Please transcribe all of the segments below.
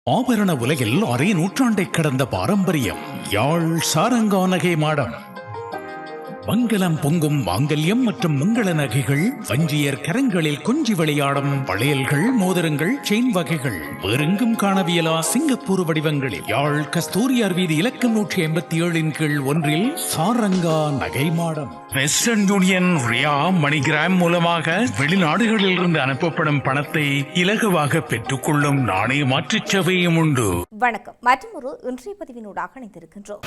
ஆபரண உலகில் அரை நூற்றாண்டை கடந்த பாரம்பரியம். யாழ் சாரங்கா நகை மாடம். மங்களம் பொங்கும் மாங்கல்யம் மற்றும் மங்கள நகைகள், வஞ்சியர் கரங்களில் கொஞ்சி விளையாடும் வளையல்கள், மோதிரங்கள், செயின் வகைகள் வேறெங்கும் காணவியலா சிங்கப்பூர் வடிவங்களில் யாழ் கஸ்தூரியார் வீதி இலக்கம் 187 கீழ் 1 சாரங்கா நகை மாடம். வெஸ்டர்ன் யூனியன், ரியா, மணிகிராம் மூலமாக வெளிநாடுகளில் இருந்து அனுப்பப்படும் பணத்தை இலகுவாக பெற்றுக்கொள்ளும் நாணய மாற்று சேவையும் உண்டு. வணக்கம். மற்றொரு இன்றைய பதிவினூடாக இணைந்திருக்கின்றோம்.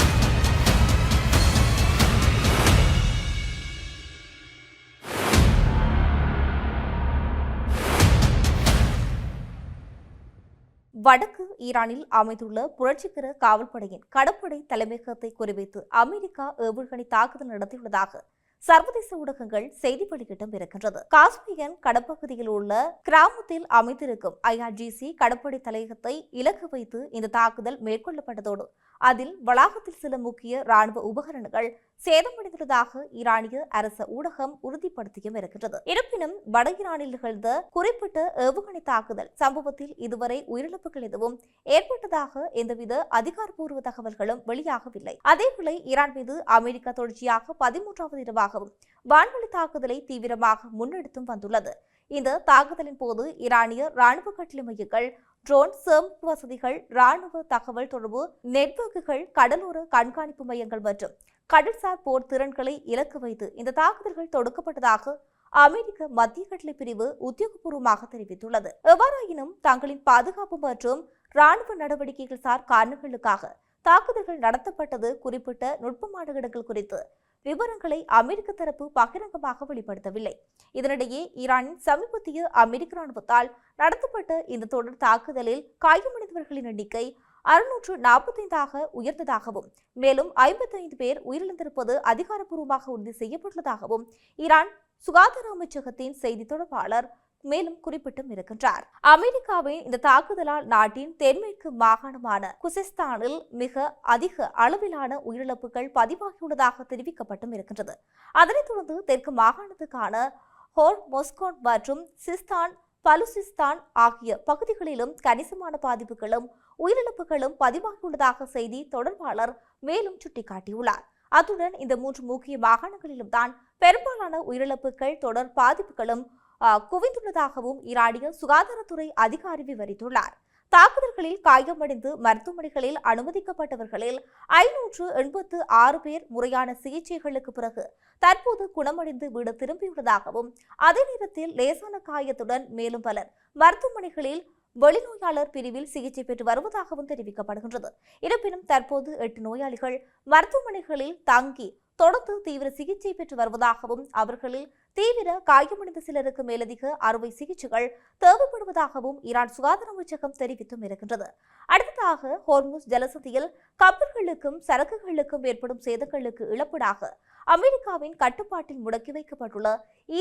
வடக்கு ஈரானில் அமைந்துள்ள புரட்சிகர காவல்படையின் கடற்படை தலைமையகத்தை குறிவைத்து அமெரிக்கா ஏவுகணை தாக்குதல் நடத்தியுள்ளதாக சர்வதேச ஊடகங்கள் செய்தி வெளியிட்டும் இருக்கின்றது. காஸ்பியன் கடற்பகுதியில் உள்ள கிராமத்தில் அமைந்திருக்கும் IRGC கடற்படை தலையகத்தை இலக்கு வைத்து இந்த தாக்குதல் மேற்கொள்ளப்பட்டதோடு அதில் வளாகத்தில் சில முக்கிய ராணுவ உபகரணங்கள் சேதமடைந்துள்ளதாக ஈரானிய அரச ஊடகம் உறுதிப்படுத்தியும் இருக்கின்றது. இருப்பினும் வட ஈரானில் நிகழ்ந்த குறிப்பிட்ட ஏவுகணை தாக்குதல் சம்பவத்தில் இதுவரை உயிரிழப்புகள் எதுவும் ஏற்பட்டதாக எந்தவித அதிகாரப்பூர்வ தகவல்களும் வெளியாகவில்லை. அதேவேளை ஈரான் மீது அமெரிக்கா தொடர்ச்சியாக 13வது இரவாகவும் வான்வழி தாக்குதலை தீவிரமாக முன்னெடுத்தும் வந்துள்ளது. இந்த தாக்குதலின் போது ஈரானிய ராணுவ கட்டளை மையங்கள், ட்ரோன் சேமிப்பு வசதிகள், ராணுவ தகவல் தொடர்பு நெட்வொர்க்குகள், கடலோர கண்காணிப்பு மையங்கள் மற்றும் கடல்சார் போர் திறன்களை இலக்கு வைத்து இந்த தாக்குதல்கள் தொடுக்கப்பட்டதாக அமெரிக்க மத்திய கட்டளை பிரிவு உத்தியோகபூர்வமாக தெரிவித்துள்ளது. எவ்வாறாயினும் தங்களின் பாதுகாப்பு மற்றும் ராணுவ நடவடிக்கைகள் சார் காரணங்களுக்காக தாக்குதல்கள் நடத்தப்பட்டது குறிப்பிட்ட நுட்பமான இடங்கள் குறித்து விவரங்களை அமெரிக்க தரப்பு பகிரங்கமாக வெளிப்படுத்தவில்லை. இதனிடையே ஈரானின் சமீபத்திய அமெரிக்க ராணுவத்தால் நடத்தப்பட்ட இந்த தொடர் தாக்குதலில் காயமடைந்தவர்களின் எண்ணிக்கை 645 உயர்ந்ததாகவும் மேலும் 55 பேர் உயிரிழந்திருப்பது அதிகாரப்பூர்வமாக உறுதி செய்யப்பட்டுள்ளதாகவும் ஈரான் சுகாதார அமைச்சகத்தின் செய்தி தொடர்பாளர் மேலும் குறிப்பிட்டும் இருக்கின்றார். அமெரிக்காவின் இந்த தாக்குதலால் நாட்டின் தென்மேற்கு மாகாணமான குசிஸ்தானில் மிக அதிக அளவிலான உயிரிழப்புகள் பதிவாகியுள்ளதாக தெரிவிக்கப்பட்டும் இருக்கின்றது. அதனைத் தொடர்ந்து தெற்கு மாகாணத்துக்கான ஹோர் மொஸ்கோன் மற்றும் சிஸ்தான் பலுசிஸ்தான் ஆகிய பகுதிகளிலும் கணிசமான பாதிப்புகளும் உயிரிழப்புகளும் பதிவாகியுள்ளதாக செய்தி தொடர்பாளர் மேலும் சுட்டிக்காட்டியுள்ளார். அத்துடன் இந்த 3 முக்கிய மாகாணங்களிலும் தான் பெரும்பாலான உயிரிழப்புகள் தொடர் பாதிப்புகளும் குவிந்துள்ளதாகவும் ஈரானிய சுகாதாரத்துறை அதிகாரி விவரித்துள்ளார். தாக்குதல்களில் காயமடைந்து மருத்துவமனைகளில் அனுமதிக்கப்பட்டவர்களில் 586 பேர் முறையான சிகிச்சைகளுக்கு பிறகு தற்போது குணமடைந்து வீடு திரும்பியுள்ளதாகவும் அதே நேரத்தில் லேசான காயத்துடன் மேலும் பலர் மருத்துவமனைகளில் வெளிநோயாளர் பிரிவில் சிகிச்சை பெற்று வருவதாகவும் தெரிவிக்கப்படுகின்றது. இருப்பினும் தற்போது 8 நோயாளிகள் மருத்துவமனைகளில் தங்கி தொடர்ந்து தீவிர சிகிச்சை பெற்று வருவதாகவும் அவர்களில் தீவிர காயமடைந்த சிலருக்கு மேலதிக அறுவை சிகிச்சைகள் தேவைப்படுவதாகவும் ஈரான் சுகாதார அமைச்சகம் தெரிவித்தும் இருக்கின்றது. அடுத்ததாக ஹோர்முஸ் ஜலசந்தியில் கப்பல்களுக்கும் சரக்குகளுக்கும் ஏற்படும் சேதங்களுக்கு இழப்பீடாக அமெரிக்காவின் கட்டுப்பாட்டில் முடக்கி வைக்கப்பட்டுள்ள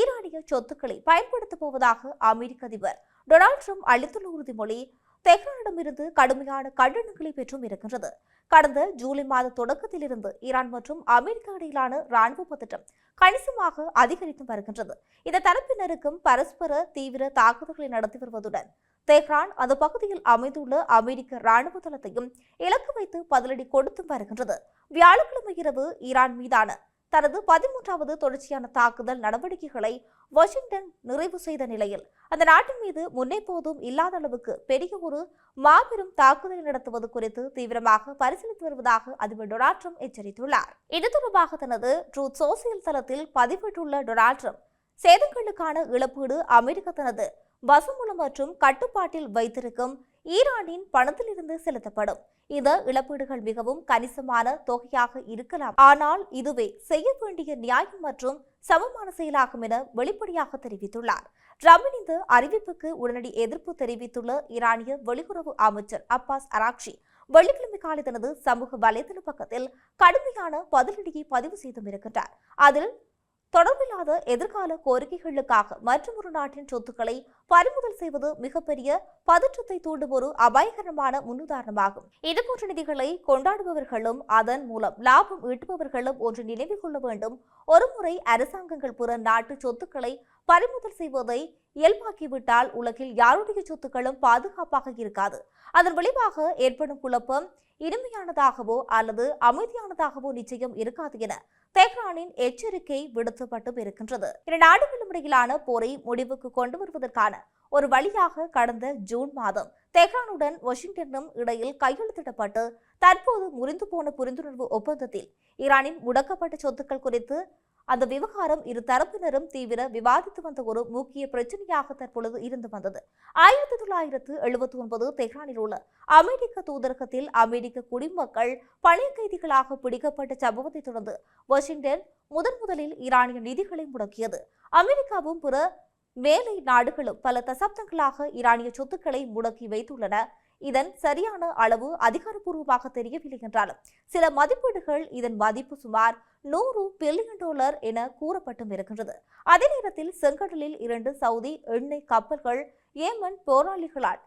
ஈரானிய சொத்துக்களை பயன்படுத்தப் போவதாக அமெரிக்க அதிபர் டொனால்ட் ட்ரம்ப் அளித்துள்ள உறுதிமொழி தெஹ்ரானிடமிருந்து கடுமையான கண்டனங்களை பெற்றும் இருக்கின்றது. கடந்த ஜூலை மாத தொடக்கத்திலிருந்து ஈரான் மற்றும் அமெரிக்கா இடையிலான ராணுவ பதட்டம் கணிசமாக அதிகரித்து வருகின்றது. இந்த தரப்பினருக்கும் பரஸ்பர தீவிர தாக்குதல்களை நடத்தி வருவதுடன் தெஹ்ரான் அந்த பகுதியில் அமைந்துள்ள அமெரிக்க ராணுவ தளத்தையும் இலக்கு வைத்து பதிலடி கொடுத்தும் வருகின்றது. வியாழக்கிழமை இரவு ஈரான் மீதான தனது 13வது தொடர்ச்சியான தாக்குதல் நடவடிக்கைகளை வாஷிங்டன் நிறைவு செய்த நிலையில் அந்த நாட்டின் மீது முன்னெப்போதும் இல்லாத அளவுக்கு பெரிய ஒரு மாபெரும் தாக்குதலை நடத்துவது குறித்து தீவிரமாக பரிசீலித்து வருவதாக அதிபர் டொனால்ட் ட்ரம்ப் எச்சரித்துள்ளார். இது தொடர்பாக தனது ட்ரூத் சோசியல் தளத்தில் பதிவிட்டுள்ள டொனால்ட் ட்ரம்ப், சேதங்களுக்கான இழப்பீடு அமெரிக்கா தனது வசமுள்ள மற்றும் கட்டுப்பாட்டில் வைத்திருக்கும் ஈரானின் பணத்திலிருந்து செலுத்தப்படும். இந்த இழப்பீடுகள் மிகவும் கணிசமான தொகையாக இருக்கலாம், ஆனால் இதுவே செய்ய வேண்டிய நியாயம் மற்றும் சமமான செயலாகும் என வெளிப்படையாக தெரிவித்துள்ளார். ட்ரம்பின் இந்த அறிவிப்புக்கு உடனடி எதிர்ப்பு தெரிவித்துள்ள ஈரானிய வெளியுறவு அமைச்சர் அப்பாஸ் அராக்ஷி வெள்ளிக்கிழமை காலை தனது சமூக வலைதள பக்கத்தில் கடுமையான பதிலடியை பதிவு செய்தும் இருக்கின்றார். அதில் தொடர்பில்லாத எதிர்கால கோரிக்கைகளுக்காக மற்றொரு நாட்டின் சொத்துக்களை பறிமுதல் செய்வது மிகப்பெரிய பதற்றத்தை தூண்டும் ஒரு அபாயகரமான முன்னுதாரணமாகும். இதுபோன்ற நிதிகளை கொண்டாடுபவர்களும் அதன் மூலம் லாபம் ஈட்டுபவர்களும் ஒன்று நினைவில் கொள்ள வேண்டும். ஒருமுறை அரசாங்கங்கள் பிற நாட்டு சொத்துக்களை பறிமுதல் செய்வதை இயல்பாக்கிவிட்டால் உலகில் யாருடைய சொத்துக்களும் பாதுகாப்பாக இருக்காது. அதன் விளைவாக ஏற்படும் குழப்பம் இனிமையானதாகவோ அல்லது அமைதியானதாகவோ நிச்சயம் இருக்காது என தெஹ்ரானின் எச்சரிக்கை விடுக்கப்பட்டும் இருக்கின்றது. இரு நாடுகளும் இடையிலான போரை முடிவுக்கு கொண்டு வருவதற்கான ஒரு வழியாக கடந்த ஜூன் மாதம் தெஹ்ரானுடன் வாஷிங்டனும் இடையில் கையெழுத்திடப்பட்டு தற்போது முறிந்து போன புரிந்துணர்வு ஒப்பந்தத்தில் ஈரானின் முடக்கப்பட்ட சொத்துக்கள் குறித்து அந்த விவகாரம் இரு தரப்பினரும் தீவிர விவாதித்து வந்த ஒரு முக்கிய பிரச்சனையாக தற்பொழுது இருந்து வந்தது. 1979 தெஹ்ரானில் உள்ள அமெரிக்க தூதரகத்தில் அமெரிக்க குடிமக்கள் பழைய கைதிகளாக பிடிக்கப்பட்ட சம்பவத்தை தொடர்ந்து வாஷிங்டன் முதலில் ஈரானிய நிதிகளை முடக்கியது. அமெரிக்காவும் பிற மேலை நாடுகளும் பல தசாப்தங்களாக ஈரானிய சொத்துக்களை முடக்கி வைத்துள்ளன. இதன் சரியான அளவு அதிகாரப்பூர்வமாக தெரியவில்லை என்றாலும் சில மதிப்பீடுகள் இதன் மதிப்பு சுமார் $100 பில்லியன் என கூறப்பட்டும் இருக்கின்றது. அதே நேரத்தில் செங்கடலில் 2 சவுதி எண்ணெய் கப்பல்கள் ஏமன் போராளிகளால்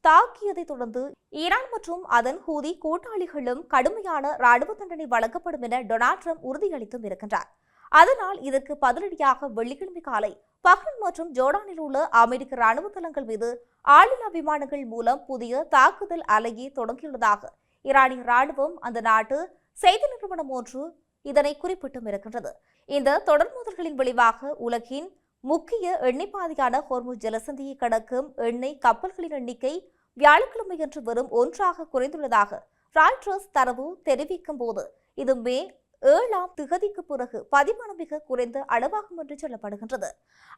தாக்கியதை தொடர்ந்து ஈரான் மற்றும் அதன் ஹூதி கூட்டாளிகளும் கடுமையான ராணுவ தண்டனை வழங்கப்படும் என டொனால்ட் ட்ரம்ப் உறுதியளித்தும் இருக்கின்றார். அதனால் இதற்கு பதிலடியாக வெள்ளிக்கிழமை காலை பஹ்ரைன் மற்றும் ஜோர்டானில் உள்ள அமெரிக்க ராணுவ தளங்கள் மீது ஆளில்லா விமானங்கள் மூலம் புதிய தாக்குதல் அலையை தொடங்கியுள்ளதாக ஈரானிய ராணுவம் அந்த நாட்டு செய்தி நிறுவனம் ஒன்று இதனை குறிப்பிட்டும் இருக்கின்றது. இந்த தொடர் மோதல்களின் விளைவாக உலகின் முக்கிய எண்ணெய் பாதையான ஹோர்முஸ் ஜலசந்தியை கடக்கும் எண்ணெய் கப்பல்களின் எண்ணிக்கை வியாழக்கிழமையன்று வெறும் 1 குறைந்துள்ளதாக ராய்ட்டர்ஸ் தரவு தெரிவிக்கும் போது இது மே 7 பிறகு பதிவான மிக குறைந்த அளவாகும் என்று சொல்லப்படுகின்றது.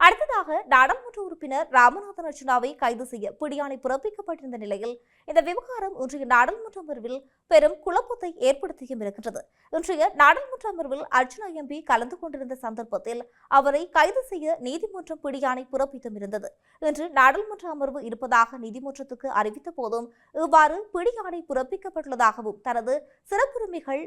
அடுத்ததாக நாடாளுமன்ற உறுப்பினர் ராமநாதன் அர்ஜுனாவை கைது செய்ய பிடியாணை பிறப்பிக்கப்பட்டிருந்த நிலையில் இந்த விவகாரம் இன்றைய நாடாளுமன்ற அமர்வில் பெரும் குழப்பத்தை ஏற்படுத்தியும் இருக்கின்றது. இன்றைய நாடாளுமன்ற அமர்வில் அர்ஜுனா எம்பி கலந்து கொண்டிருந்த சந்தர்ப்பத்தில் அவரை கைது செய்ய நீதிமன்றம் பிடியாணை பிறப்பித்தும் இருந்தது. இன்று நாடாளுமன்ற அமர்வு இருப்பதாக நீதிமன்றத்துக்கு அறிவித்த போதும் இவ்வாறு பிடியாணை பிறப்பிக்கப்பட்டுள்ளதாகவும் தனது சிறப்புரிமைகள்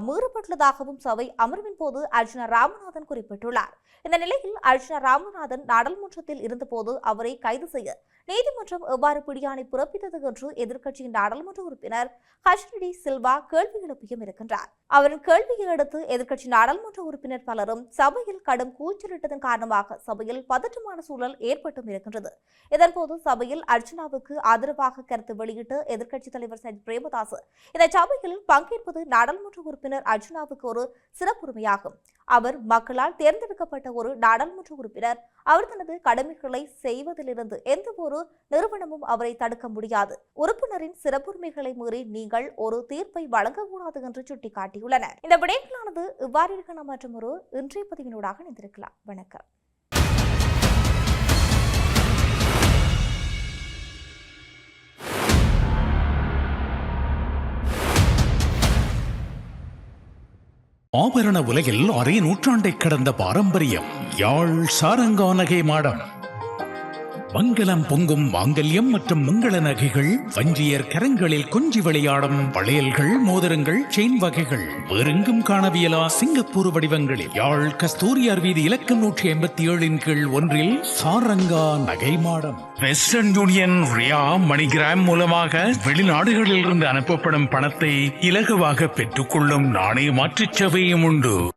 மீறப்பட்டுள்ளதாகவும் சபை அமர்வின் போது அர்ஜுனா ராமநாதன் குறிப்பிட்டுள்ளார். இந்த நிலையில் அர்ஜுனா ராமநாதன் நாடாளுமன்றத்தில் இருந்தபோது அவரை கைது செய்ய நீதிமன்றம் எவ்வாறு பிடியாணை பிறப்பித்தது என்று எதிர்க்கட்சியின் நாடாளுமன்ற உறுப்பினர் ஹச்டி சில்வா கேள்வி எழுப்பியும் இருக்கின்றார். அவரின் கேள்வியை அடுத்து எதிர்க்கட்சி நாடாளுமன்ற உறுப்பினர் பலரும் சபையில் கடும் கூச்சலிட்டதன் காரணமாக சபையில் பதற்றமான சூழல் ஏற்பட்டும் இருக்கின்றது. இதன்போது சபையில் அர்ஜுனாவுக்கு ஆதரவாக கருத்து வெளியிட்டு எதிர்க்கட்சித் தலைவர் சஜித் பிரேமதாஸ் இந்த சபையில் பங்கேற்பது நாடாளுமன்ற உறுப்பினர் அர்ஜுனாவுக்கு ஒரு சிறப்புரிமையாகும். அவர் மக்களால் தேர்ந்தெடுக்கப்பட்ட ஒரு நாடாளுமன்ற உறுப்பினர். அவர் தனது கடமைகளை செய்வதிலிருந்து எந்த ஒரு நிறுவனமும் அவரை தடுக்க முடியாது. உறுப்பினரின் சிறப்புரிமைகளை மீறி நீங்கள் ஒரு தீர்ப்பை வழங்கக்கூடாது என்று சுட்டிக்காட்டியுள்ளனர். இந்த விடயங்களானது இவ்வாறு இருக்க மற்றும் ஒரு இன்றைய பதிவினூடாக இணைந்திருக்கலாம். வணக்கம். ஆபரண உலகில் அரை நூற்றாண்டை கடந்த பாரம்பரியம் யாழ் சாரங்கா நகை மாடம். மங்களம் பொங்கும் மாங்கல்யம் மற்றும் மங்கள நகைகள், வஞ்சியர் கரங்களில் கொஞ்சி விளையாடும் வளையல்கள், மோதிரங்கள், செயின் வகைகள் வேறெங்கும் காணவியலா சிங்கப்பூர் வடிவங்களில் யாழ் கஸ்தூரியார் வீதி இலக்கம் 187 கீழ் 1 சாரங்கா நகை மாடம். வெஸ்டர்ன் யூனியன், ரியா, மணிகிராம் மூலமாக வெளிநாடுகளில் இருந்து அனுப்பப்படும் பணத்தை இலகுவாக பெற்றுக்கொள்ளும் நாணய மாற்றுச் சேவையும் உண்டு.